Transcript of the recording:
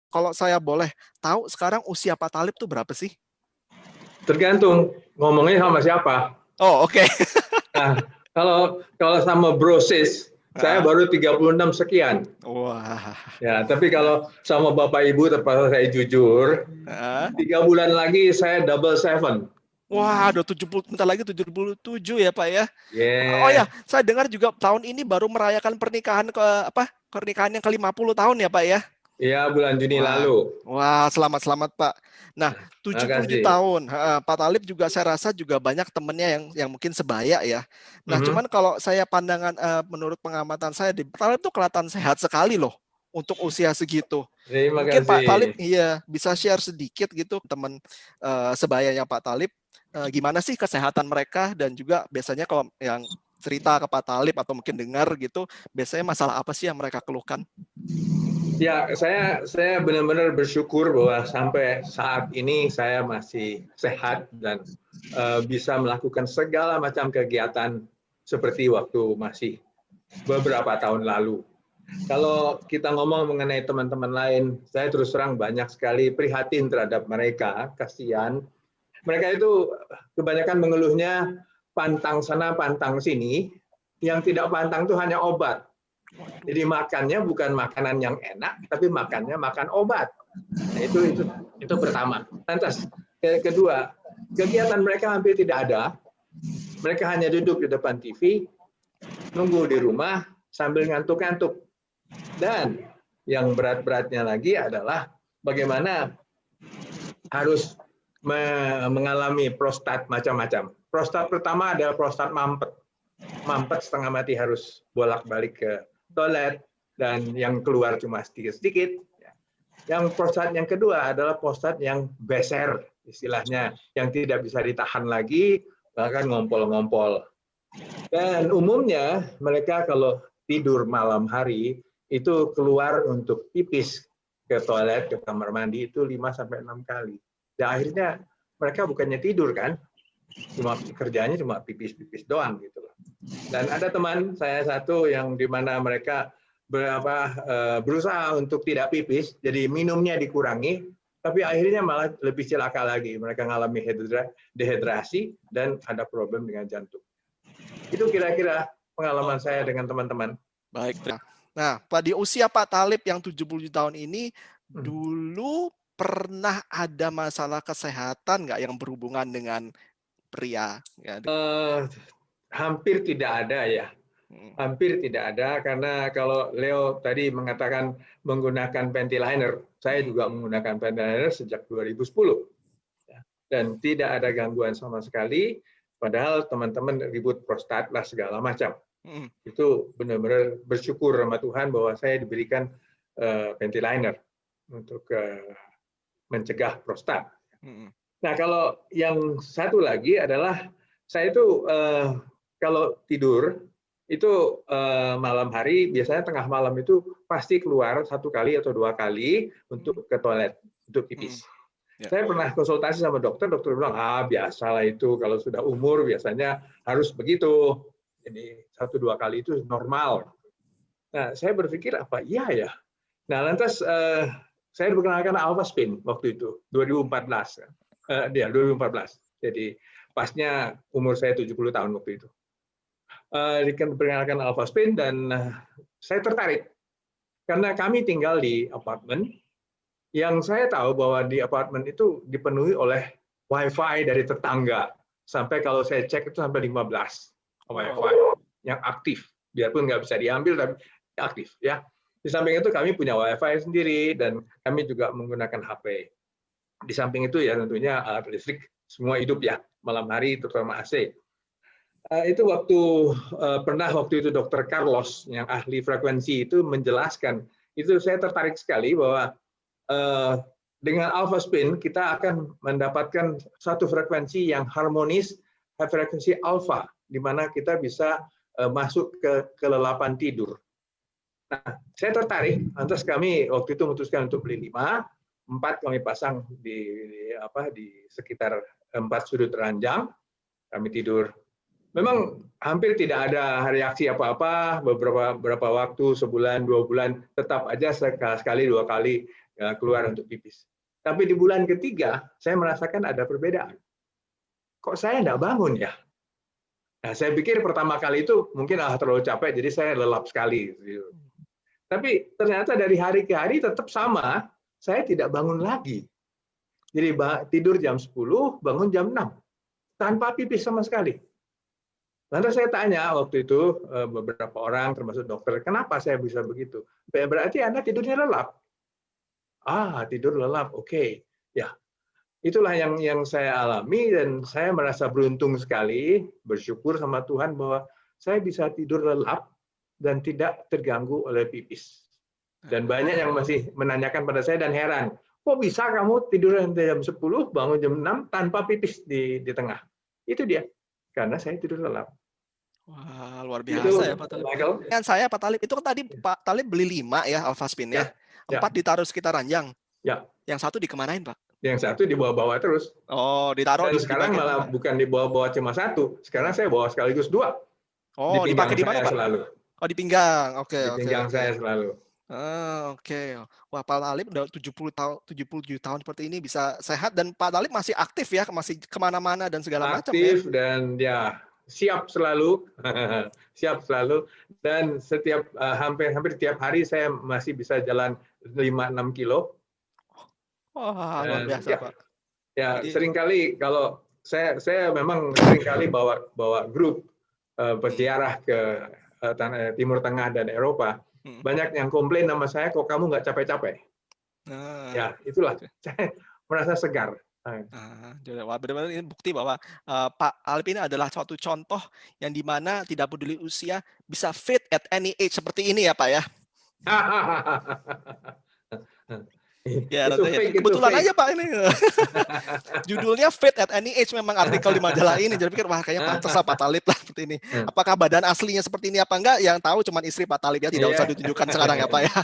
Kalau saya boleh tahu sekarang usia Pak Thalib tuh berapa sih? Tergantung ngomongnya sama siapa. Oh, oke. Nah, kalau sama brosis, saya baru 36 sekian. Wah. Ya, tapi kalau sama Bapak Ibu terpaksa saya jujur, 3 bulan lagi saya double seven. Wah, udah 70, bentar lagi 77 ya Pak ya. Oh ya, Yeah. saya dengar juga tahun ini baru merayakan pernikahan pernikahan yang ke-50 tahun ya Pak ya. Iya, bulan Juni lalu. Wah, selamat Pak. Nah, 77 Makasih. tahun, Pak Thalib juga saya rasa juga banyak temennya yang mungkin sebaya ya. Nah, cuman Mhm. kalau saya pandangan menurut pengamatan saya, Pak Thalib tuh kelihatan sehat sekali loh untuk usia segitu. Terima Mungkin Pak Thalib kasih. bisa share sedikit gitu teman sebayanya Pak Thalib, gimana sih kesehatan mereka, dan juga biasanya kalau yang cerita ke Pak Thalib atau mungkin dengar gitu, biasanya masalah apa sih yang mereka keluhkan? Ya, saya benar-benar bersyukur bahwa sampai saat ini saya masih sehat dan bisa melakukan segala macam kegiatan seperti waktu masih beberapa tahun lalu. Kalau kita ngomong mengenai teman-teman lain, saya terus terang banyak sekali prihatin terhadap mereka, kasihan. Mereka itu kebanyakan mengeluhnya pantang sana, pantang sini. Yang tidak pantang itu hanya obat. Jadi makannya bukan makanan yang enak, tapi makannya makan obat. Nah, itu pertama. Lantas kedua, kegiatan mereka hampir tidak ada. Mereka hanya duduk di depan TV, nunggu di rumah sambil ngantuk-ngantuk. Dan yang berat-beratnya lagi adalah bagaimana harus mengalami prostat macam-macam. Prostat pertama adalah prostat mampet. Mampet setengah mati harus bolak-balik ke toilet dan yang keluar cuma sedikit-sedikit. Yang prostat yang kedua adalah prostat yang beser, istilahnya, yang tidak bisa ditahan lagi, bahkan ngompol-ngompol. Dan umumnya mereka kalau tidur malam hari itu keluar untuk pipis ke toilet, ke kamar mandi itu 5-6 kali. Dan akhirnya mereka bukannya tidur kan, cuma kerjanya cuma pipis-pipis doang gitu loh. Dan ada teman saya satu yang di mana mereka berusaha untuk tidak pipis, jadi minumnya dikurangi, tapi akhirnya malah lebih celaka lagi. Mereka mengalami dehidrasi dan ada problem dengan jantung. Itu kira-kira pengalaman saya dengan teman-teman. Baik. Nah, di usia Pak Thalib yang 77 tahun ini, dulu pernah ada masalah kesehatan nggak yang berhubungan dengan pria? Hampir tidak ada ya. Hampir tidak ada, karena kalau Leo tadi mengatakan menggunakan Pentiliner, saya juga menggunakan Pentiliner sejak 2010. Dan tidak ada gangguan sama sekali, padahal teman-teman ribut prostat lah segala macam. Itu benar-benar bersyukur sama Tuhan bahwa saya diberikan Pentiliner untuk mencegah prostat. Nah, kalau yang satu lagi adalah saya itu kalau tidur itu malam hari, biasanya tengah malam itu pasti keluar 1 kali atau 2 kali untuk ke toilet, untuk pipis. Saya pernah konsultasi sama dokter bilang, biasalah itu kalau sudah umur biasanya harus begitu. Jadi 1-2 kali itu normal. Nah, saya berpikir apa iya ya. Nah, lantas saya diperkenalkan Alpha-Spin waktu itu 2014. 2014. Jadi pasnya umur saya 70 tahun waktu itu. Diperkenalkan Alpha-Spin dan saya tertarik karena kami tinggal di apartemen yang saya tahu bahwa di apartemen itu dipenuhi oleh WiFi dari tetangga. Sampai kalau saya cek itu sampai 15 WiFi yang aktif. Biarpun nggak bisa diambil, tapi aktif. Ya. Di samping itu kami punya WiFi sendiri dan kami juga menggunakan HP. Di samping itu ya tentunya alat listrik semua hidup ya, malam hari terutama AC. Itu pernah waktu itu Dr. Carlos yang ahli frekuensi itu menjelaskan, itu saya tertarik sekali bahwa dengan Alpha Spin kita akan mendapatkan satu frekuensi yang harmonis, frekuensi alpha, di mana kita bisa masuk ke kelelapan tidur. Nah, saya tertarik, lantas kami waktu itu memutuskan untuk beli 5, 4 kami pasang di sekitar 4 sudut ranjang, kami tidur. Memang hampir tidak ada reaksi apa-apa, beberapa waktu, sebulan, 2 bulan, tetap aja sekali 2 kali keluar untuk pipis. Tapi di bulan ketiga, saya merasakan ada perbedaan. Kok saya nggak bangun ya? Nah, saya pikir pertama kali itu mungkin terlalu capek, jadi saya lelap sekali. Tapi ternyata dari hari ke hari tetap sama, saya tidak bangun lagi. Jadi tidur jam 10, bangun jam 6. Tanpa pipis sama sekali. Lalu saya tanya waktu itu beberapa orang, termasuk dokter, kenapa saya bisa begitu? Berarti Anda tidurnya lelap. Tidur lelap, oke. Ya, itulah yang saya alami dan saya merasa beruntung sekali, bersyukur sama Tuhan bahwa saya bisa tidur lelap dan tidak terganggu oleh pipis. Dan banyak yang masih menanyakan pada saya dan heran, kok bisa kamu tidur jam 10, bangun jam 6 tanpa pipis di tengah? Itu dia, karena saya tidur lelap. Wah, luar biasa ya Pak Talib. Dengan saya Pak Talib, itu kan tadi Pak Talib beli 5 ya Alphaspin ya. 4 ditaruh sekitar ranjang. Ya. Yang 1 dikemanain Pak? Yang 1 dibawa-bawa terus. Oh, ditaruh dan sekarang malah bukan dibawa-bawa cuma 1, sekarang saya bawa sekaligus 2. Oh, dipakai di mana Pak? Selalu. Oh, di pinggang. Oke. Di pinggang saya selalu. Oke. Wah, Pak Talib udah 77 tahun seperti ini bisa sehat, dan Pak Talib masih aktif ya, masih kemana-mana dan segala macam ya. Aktif dan ya siap selalu, siap selalu, dan setiap hampir tiap hari saya masih bisa jalan 5-6 kilo. Wah, luar biasa Pak. Ya, seringkali kalau saya memang seringkali bawa grup berziarah ke Timur Tengah dan Eropa. Banyak yang komplain sama saya, kok kamu nggak capek-capek? Ya, itulah. Saya merasa segar. Wah, benar-benar ini bukti bahwa Pak Talib ini adalah suatu contoh yang dimana tidak peduli usia bisa fit at any age seperti ini ya Pak ya. Ya, kebetulan aja Pak ini. Judulnya Fit at Any Age memang artikel di majalah ini. Jadi pikir wah kayaknya pantas lah Pak Talib lah seperti ini. Apakah badan aslinya seperti ini apa enggak? Yang tahu cuma istri Pak Talib ya, tidak usah ditunjukkan sekarang ya Pak ya.